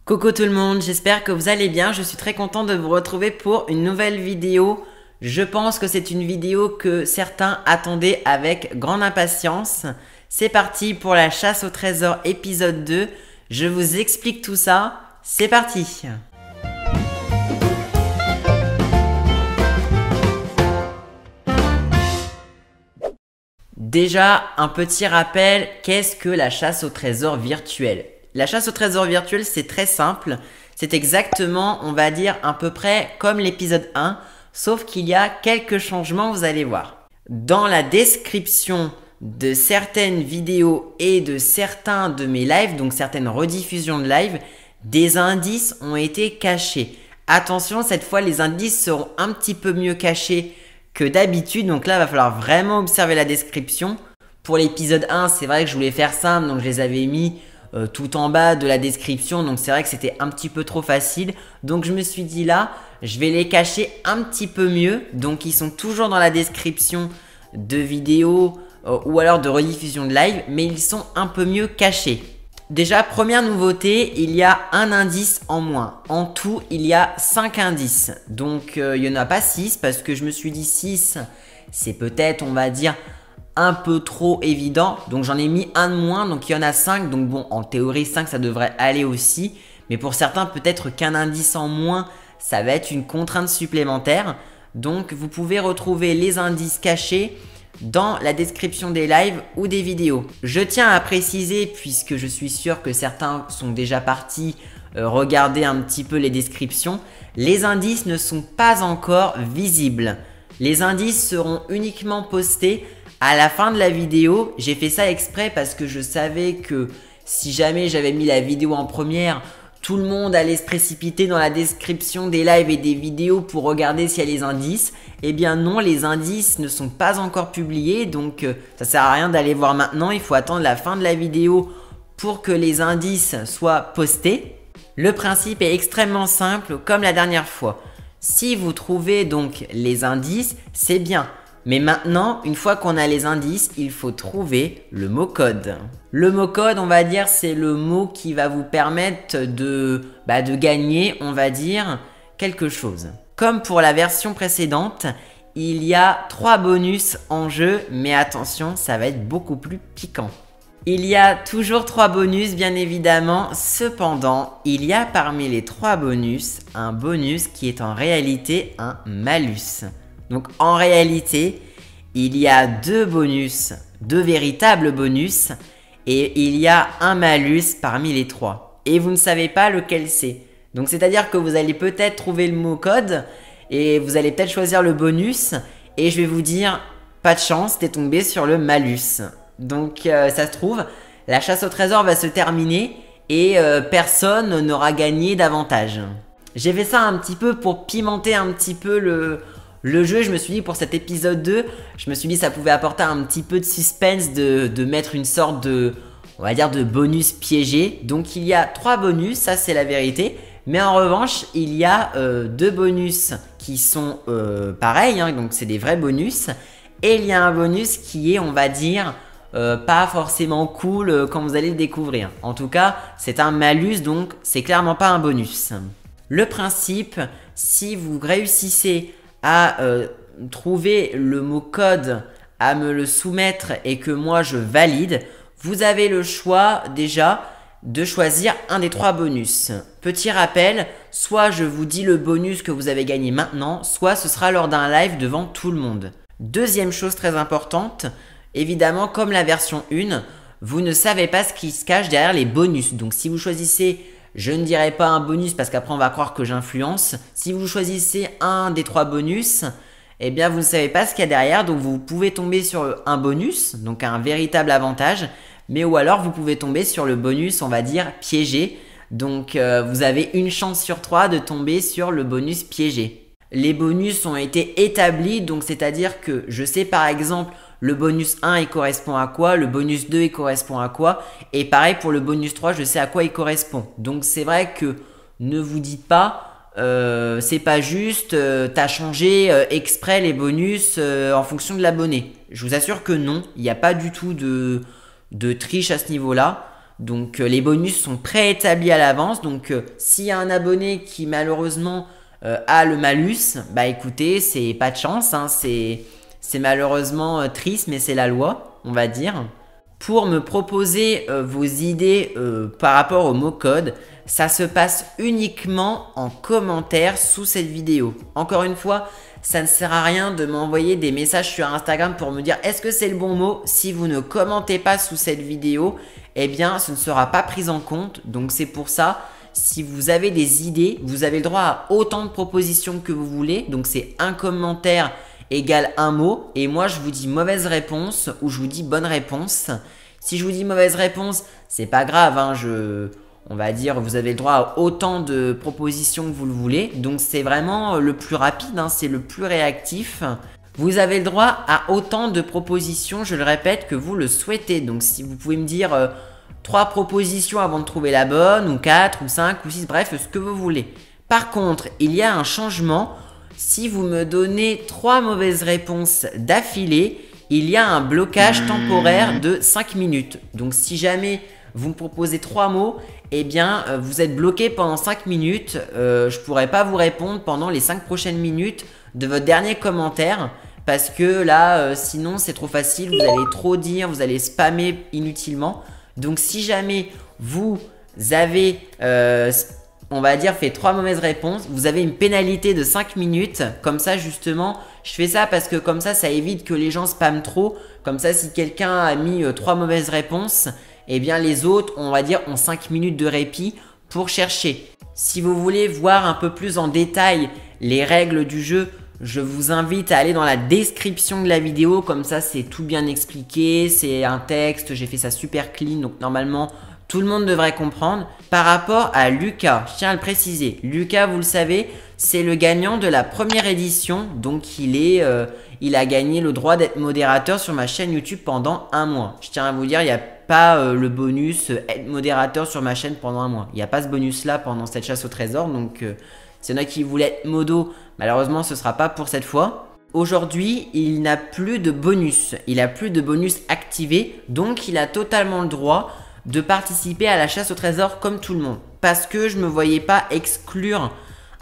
Coucou tout le monde, j'espère que vous allez bien. Je suis très content de vous retrouver pour une nouvelle vidéo. Je pense que c'est une vidéo que certains attendaient avec grande impatience. C'est parti pour la chasse au trésor épisode 2. Je vous explique tout ça. C'est parti! Déjà, un petit rappel, qu'est-ce que la chasse au trésor virtuel? La chasse au trésor virtuel, c'est très simple. C'est exactement, on va dire, à peu près comme l'épisode 1, sauf qu'il y a quelques changements, vous allez voir. Dans la description de certaines vidéos et de certains de mes lives, donc certaines rediffusions de live, des indices ont été cachés. Attention, cette fois, les indices seront un petit peu mieux cachés que d'habitude. Donc là, il va falloir vraiment observer la description. Pour l'épisode 1, c'est vrai que je voulais faire simple, donc je les avais mis tout en bas de la description. Donc c'est vrai que c'était un petit peu trop facile. Donc je me suis dit là, je vais les cacher un petit peu mieux. Donc ils sont toujours dans la description de vidéos ou alors de rediffusion de live, mais ils sont un peu mieux cachés. Déjà, première nouveauté, il y a un indice en moins. En tout, il y a 5 indices. Donc, il n'y en a pas 6 parce que je me suis dit 6, c'est peut-être, on va dire, un peu trop évident. Donc, j'en ai mis un de moins, donc il y en a 5. Donc, bon, en théorie, 5, ça devrait aller aussi. Mais pour certains, peut-être qu'un indice en moins, ça va être une contrainte supplémentaire. Donc, vous pouvez retrouver les indices cachés dans la description des lives ou des vidéos. Je tiens à préciser, puisque je suis sûr que certains sont déjà partis regarder un petit peu les descriptions, les indices ne sont pas encore visibles. Les indices seront uniquement postés à la fin de la vidéo. J'ai fait ça exprès parce que je savais que si jamais j'avais mis la vidéo en première, tout le monde allait se précipiter dans la description des lives et des vidéos pour regarder s'il y a les indices. Eh bien non, les indices ne sont pas encore publiés, donc ça sert à rien d'aller voir maintenant. Il faut attendre la fin de la vidéo pour que les indices soient postés. Le principe est extrêmement simple, comme la dernière fois. Si vous trouvez donc les indices, c'est bien. Mais maintenant, une fois qu'on a les indices, il faut trouver le mot code. Le mot code, on va dire, c'est le mot qui va vous permettre de gagner, on va dire, quelque chose. Comme pour la version précédente, il y a 3 bonus en jeu, mais attention, ça va être beaucoup plus piquant. Il y a toujours 3 bonus, bien évidemment. Cependant, il y a parmi les 3 bonus, un bonus qui est en réalité un malus. Donc en réalité, il y a 2 bonus, 2 véritables bonus, et il y a un malus parmi les 3. Et vous ne savez pas lequel c'est. Donc c'est-à-dire que vous allez peut-être trouver le mot code, et vous allez peut-être choisir le bonus, et je vais vous dire, pas de chance, t'es tombé sur le malus. Donc ça se trouve, la chasse au trésor va se terminer, et personne n'aura gagné davantage. J'ai fait ça un petit peu pour pimenter un petit peu le jeu. Je me suis dit pour cet épisode 2, je me suis dit ça pouvait apporter un petit peu de suspense de mettre une sorte de, on va dire, de bonus piégé. Donc il y a 3 bonus, ça c'est la vérité. Mais en revanche, il y a 2 bonus qui sont pareils, hein, donc c'est des vrais bonus. Et il y a un bonus qui est, on va dire, pas forcément cool quand vous allez le découvrir. En tout cas, c'est un malus, donc c'est clairement pas un bonus. Le principe, si vous réussissez à trouver le mot code, à me le soumettre et que moi je valide, vous avez le choix déjà de choisir un des 3 bonus. Petit rappel, soit je vous dis le bonus que vous avez gagné maintenant, soit ce sera lors d'un live devant tout le monde. Deuxième chose très importante, évidemment comme la version 1, vous ne savez pas ce qui se cache derrière les bonus. Donc si vous choisissez, je ne dirais pas un bonus parce qu'après on va croire que j'influence. Si vous choisissez un des 3 bonus, eh bien vous ne savez pas ce qu'il y a derrière. Donc vous pouvez tomber sur un bonus, donc un véritable avantage. Mais ou alors vous pouvez tomber sur le bonus, on va dire, piégé. Donc vous avez une chance sur 3 de tomber sur le bonus piégé. Les bonus ont été établis, donc c'est-à-dire que je sais par exemple le bonus 1 il correspond à quoi, le bonus 2 il correspond à quoi, et pareil pour le bonus 3 je sais à quoi il correspond. Donc c'est vrai que ne vous dites pas, c'est pas juste, t'as changé exprès les bonus en fonction de l'abonné. Je vous assure que non, il n'y a pas du tout de triche à ce niveau-là. Donc les bonus sont préétablis à l'avance. Donc s'il y a un abonné qui malheureusement a le malus, bah écoutez, c'est pas de chance, hein, c'est malheureusement triste, mais c'est la loi, on va dire. Pour me proposer vos idées par rapport au mot code, ça se passe uniquement en commentaire sous cette vidéo. Encore une fois, ça ne sert à rien de m'envoyer des messages sur Instagram pour me dire est-ce que c'est le bon mot. Si vous ne commentez pas sous cette vidéo, eh bien ce ne sera pas pris en compte. Donc c'est pour ça, si vous avez des idées, vous avez le droit à autant de propositions que vous voulez. Donc c'est un commentaire égale un mot. Et moi je vous dis mauvaise réponse ou je vous dis bonne réponse. Si je vous dis mauvaise réponse, c'est pas grave, hein, on va dire, vous avez le droit à autant de propositions que vous le voulez. Donc c'est vraiment le plus rapide, hein, c'est le plus réactif. Vous avez le droit à autant de propositions, je le répète, que vous le souhaitez. Donc si vous pouvez me dire 3 propositions avant de trouver la bonne, ou 4, ou 5, ou 6, bref, ce que vous voulez. Par contre, il y a un changement. Si vous me donnez 3 mauvaises réponses d'affilée, il y a un blocage temporaire de 5 minutes. Donc si jamais vous me proposez 3 mots, eh bien vous êtes bloqué pendant 5 minutes. Je ne pourrai pas vous répondre pendant les 5 prochaines minutes de votre dernier commentaire. Parce que là, sinon c'est trop facile, vous allez trop dire, vous allez spammer inutilement. Donc si jamais vous avez, on va dire, fait 3 mauvaises réponses, vous avez une pénalité de 5 minutes. Comme ça justement, je fais ça parce que comme ça évite que les gens spamment trop. Comme ça, si quelqu'un a mis 3 mauvaises réponses, eh bien les autres, on va dire, ont 5 minutes de répit pour chercher. Si vous voulez voir un peu plus en détail les règles du jeu, je vous invite à aller dans la description de la vidéo. Comme ça, c'est tout bien expliqué, c'est un texte, j'ai fait ça super clean, donc normalement tout le monde devrait comprendre. Par rapport à Lucas, je tiens à le préciser, Lucas, vous le savez, c'est le gagnant de la première édition. Donc il a gagné le droit d'être modérateur sur ma chaîne YouTube pendant un mois. Je tiens à vous dire, il n'y a pas le bonus être modérateur sur ma chaîne pendant un mois. Il n'y a pas ce bonus là pendant cette chasse au trésor. Donc s'il y en a qui voulaient être modo, malheureusement ce ne sera pas pour cette fois. Aujourd'hui, il n'a plus de bonus. Il n'a plus de bonus activé. Donc il a totalement le droit de participer à la chasse au trésor comme tout le monde. Parce que je ne me voyais pas exclure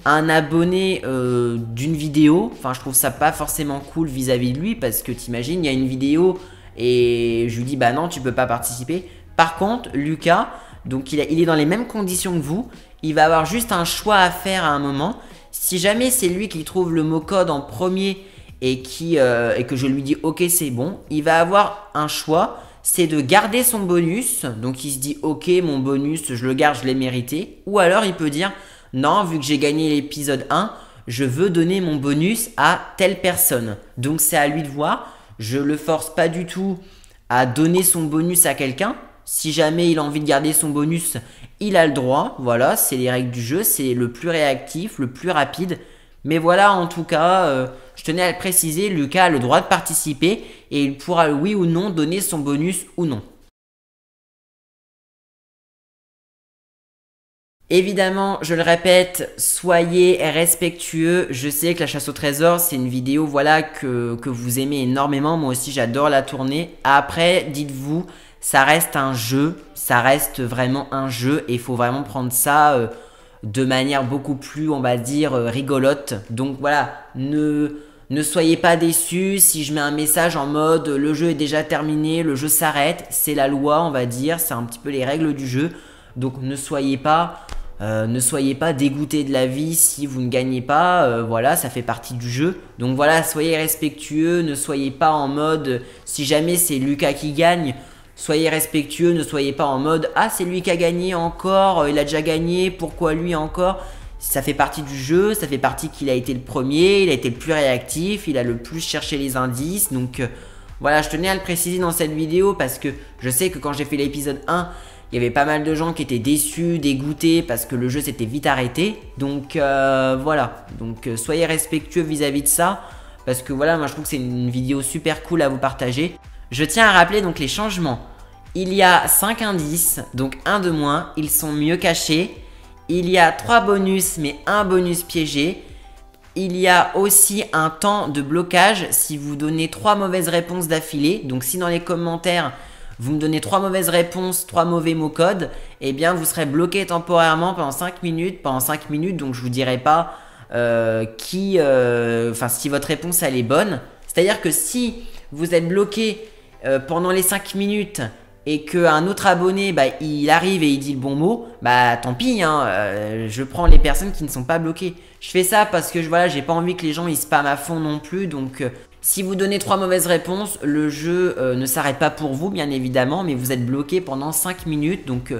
un abonné d'une vidéo. Enfin, je trouve ça pas forcément cool vis-à-vis de lui. Parce que t'imagines, il y a une vidéo et je lui dis bah non, tu peux pas participer. Par contre, Lucas, donc il est dans les mêmes conditions que vous. Il va avoir juste un choix à faire à un moment. Si jamais c'est lui qui trouve le mot code en premier et que je lui dis ok c'est bon, il va avoir un choix. C'est de garder son bonus. Donc il se dit ok, mon bonus je le garde, je l'ai mérité. Ou alors il peut dire non, vu que j'ai gagné l'épisode 1, je veux donner mon bonus à telle personne. Donc c'est à lui de voir. Je le force pas du tout à donner son bonus à quelqu'un. Si jamais il a envie de garder son bonus, il a le droit. Voilà, c'est les règles du jeu. C'est le plus réactif, le plus rapide. Mais voilà, en tout cas, je tenais à le préciser, Lucas a le droit de participer et il pourra, oui ou non, donner son bonus ou non. Évidemment, je le répète, soyez respectueux. Je sais que la chasse au trésor, c'est une vidéo voilà, que vous aimez énormément. Moi aussi, j'adore la tourner. Après, dites-vous, ça reste un jeu. Ça reste vraiment un jeu et il faut vraiment prendre ça de manière beaucoup plus, on va dire, rigolote. Donc voilà, ne soyez pas déçus si je mets un message en mode le jeu est déjà terminé, le jeu s'arrête. C'est la loi, on va dire, c'est un petit peu les règles du jeu. Donc ne soyez pas dégoûtés de la vie si vous ne gagnez pas. Voilà, ça fait partie du jeu. Donc voilà, soyez respectueux, ne soyez pas en mode si jamais c'est Lucas qui gagne. Soyez respectueux, ne soyez pas en mode « Ah, c'est lui qui a gagné encore, il a déjà gagné, pourquoi lui encore ?» Ça fait partie du jeu, ça fait partie qu'il a été le premier, il a été le plus réactif, il a le plus cherché les indices. Donc voilà, je tenais à le préciser dans cette vidéo parce que je sais que quand j'ai fait l'épisode 1, il y avait pas mal de gens qui étaient déçus, dégoûtés parce que le jeu s'était vite arrêté. Donc voilà, donc soyez respectueux vis-à-vis de ça parce que voilà, moi je trouve que c'est une vidéo super cool à vous partager. Je tiens à rappeler donc les changements. Il y a 5 indices, donc 1 de moins, ils sont mieux cachés. Il y a 3 bonus, mais 1 bonus piégé. Il y a aussi un temps de blocage si vous donnez 3 mauvaises réponses d'affilée. Donc si dans les commentaires, vous me donnez 3 mauvaises réponses, 3 mauvais mots codes, eh bien vous serez bloqué temporairement pendant 5 minutes. Pendant 5 minutes, donc je vous dirai pas si votre réponse elle est bonne. C'est-à-dire que si vous êtes bloqué pendant les 5 minutes et qu'un autre abonné il arrive et il dit le bon mot, tant pis, hein, je prends les personnes qui ne sont pas bloquées. Je fais ça parce que voilà, j'ai pas envie que les gens ils spamment à fond non plus. Donc si vous donnez 3 mauvaises réponses, le jeu ne s'arrête pas pour vous bien évidemment, mais vous êtes bloqué pendant 5 minutes. Donc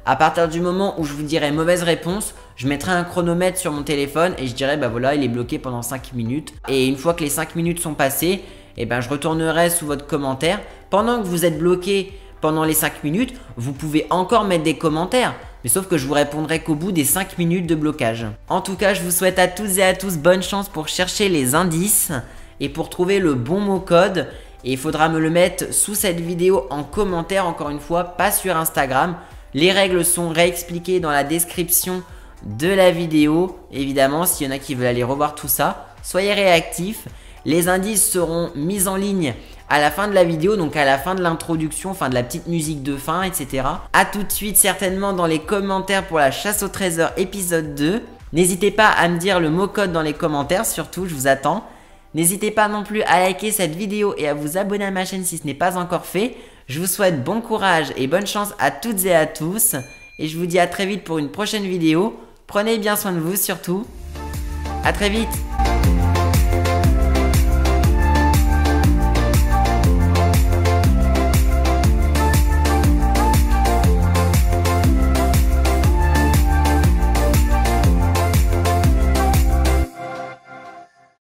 à partir du moment où je vous dirai mauvaise réponse, je mettrai un chronomètre sur mon téléphone et je dirai voilà, il est bloqué pendant 5 minutes. Et une fois que les 5 minutes sont passées, je retournerai sous votre commentaire. Pendant que vous êtes bloqué pendant les 5 minutes, vous pouvez encore mettre des commentaires. Mais sauf que je vous répondrai qu'au bout des 5 minutes de blocage. En tout cas, je vous souhaite à toutes et à tous bonne chance pour chercher les indices et pour trouver le bon mot code. Et il faudra me le mettre sous cette vidéo en commentaire, encore une fois, pas sur Instagram. Les règles sont réexpliquées dans la description de la vidéo. Évidemment, s'il y en a qui veulent aller revoir tout ça, soyez réactifs. Les indices seront mis en ligne à la fin de la vidéo, donc à la fin de l'introduction, de la petite musique de fin, etc. A tout de suite certainement dans les commentaires pour la chasse au trésor épisode 2. N'hésitez pas à me dire le mot code dans les commentaires, surtout je vous attends. N'hésitez pas non plus à liker cette vidéo et à vous abonner à ma chaîne si ce n'est pas encore fait. Je vous souhaite bon courage et bonne chance à toutes et à tous. Et je vous dis à très vite pour une prochaine vidéo. Prenez bien soin de vous surtout. À très vite.